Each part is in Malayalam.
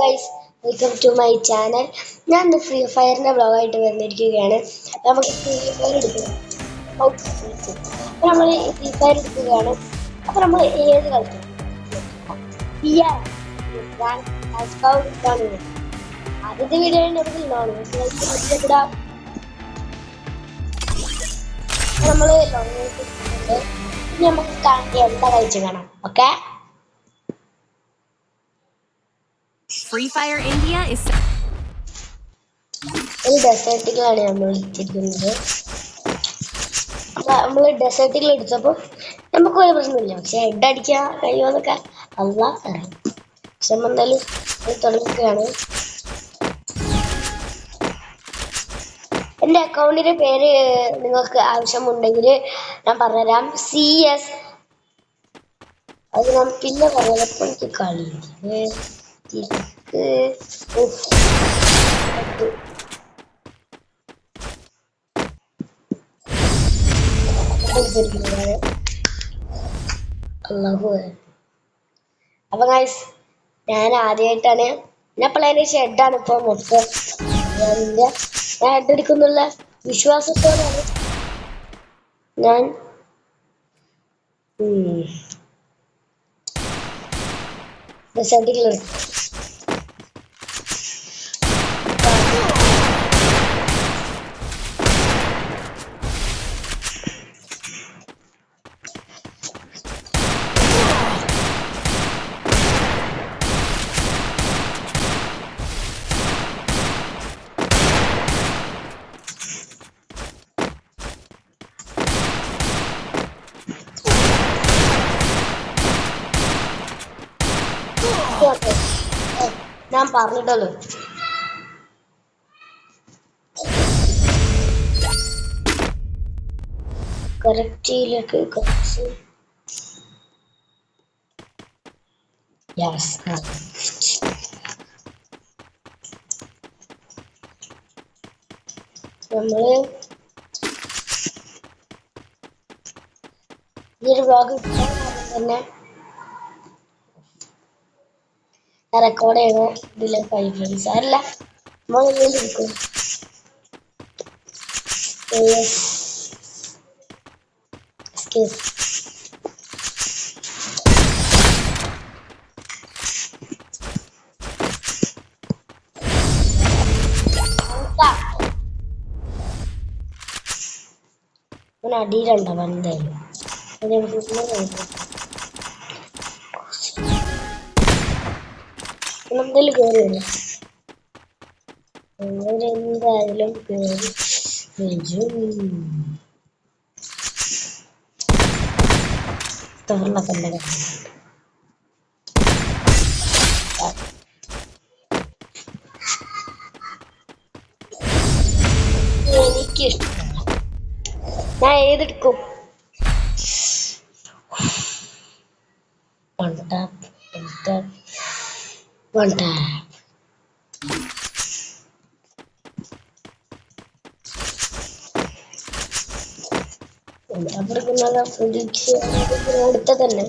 Guys, welcome to my channel. ഞാൻ ഇന്ന് ഫ്രീ ഫയറിൻ്റെ വ്ളോഗായിട്ട് വന്നിരിക്കുകയാണ്. നമുക്ക് ഫ്രീ ഫയർ എടുക്കുക. അപ്പോൾ നമ്മൾ ഫ്രീ ഫയർ എടുക്കുകയാണ്. അപ്പോൾ നമ്മൾ ഏത് കളിക്കും? ആദ്യത്തെ വീഡിയോ നമ്മൾ നമുക്ക് എന്താ കഴിച്ചു കാണാം. Okay, Free Fire India is ഒരു ഡെസേർട്ടിലാണ് നമ്മൾ എടുത്തിരിക്കുന്നത്. നമ്മൾ ഡെസേർട്ടിൽ എടുത്തപ്പോൾ നമുക്ക് ഒരു പ്രശ്നമില്ല, പക്ഷെ ഹെഡ് അടിക്കാൻ കഴിയുമെന്നൊക്കെ അള്ളാഹ് അറിയാം. പക്ഷെ നമ്മൾ എന്തായാലും തുടങ്ങുകയാണ്. എൻ്റെ അക്കൗണ്ടിൻ്റെ പേര് നിങ്ങൾക്ക് ആവശ്യമുണ്ടെങ്കിൽ ഞാൻ പറഞ്ഞുതരാം. CS. അത് ഞാൻ പിന്നെ പറഞ്ഞപ്പോൾ എനിക്ക് കളി അപ്പൊ ഗൈസ്, ഞാൻ ആദ്യമായിട്ടാണ് ഞാൻ പ്ലാന് ഷെഡാണ് ഇപ്പൊ മൊത്തം. ഞാൻ ഹെഡ് എടുക്കുന്നുള്ള വിശ്വാസത്തോടെയാണ് ഞാൻ ഡെസേർട്ടിൽ ഞാൻ പറഞ്ഞിട്ടല്ലോ. കറക്റ്റിലേക്ക് കുറച്ച് നമ്മള് ഈ ഒരു വ്ലോഗ് തന്നെ റെക്കോർഡ് ചെയ്യണോ ഇതിലെ ഫ്രണ്ട്സ് അല്ല നമ്മളിരിക്കും. അടിയിലുണ്ടോ എന്തായാലും എന്തായാലും കയറില്ല. എന്തായാലും കയറി തുറന്നൊക്കെ എനിക്കിഷ്ടം. ഞാൻ ഏതെടുക്കും? One tap. അടുത്ത തന്നെ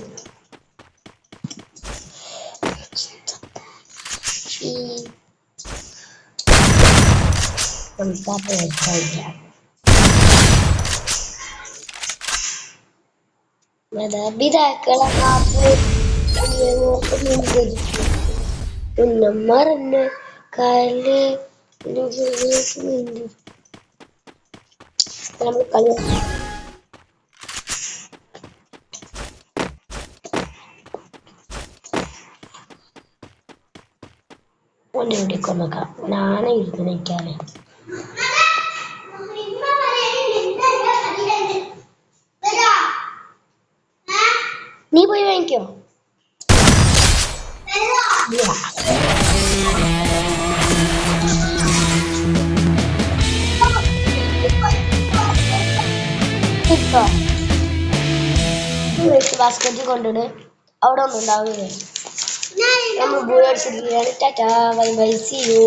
മറന്ന് കാല് നമ്മൾ കളി എവിടേക്കൊന്നൊക്കെ ഞാനേ ഇരുന്ന് നിൽക്കാനേ. നീ പോയി വാങ്ങിക്കോ. ബാസ്കറ്റ് കൊണ്ടിട്ട് അവിടെ ഒന്നും ഉണ്ടാവില്ലേ. നമ്മൾ പോയി അടിച്ചിരിക്കുകയാണ്. Tata, bye bye, see U.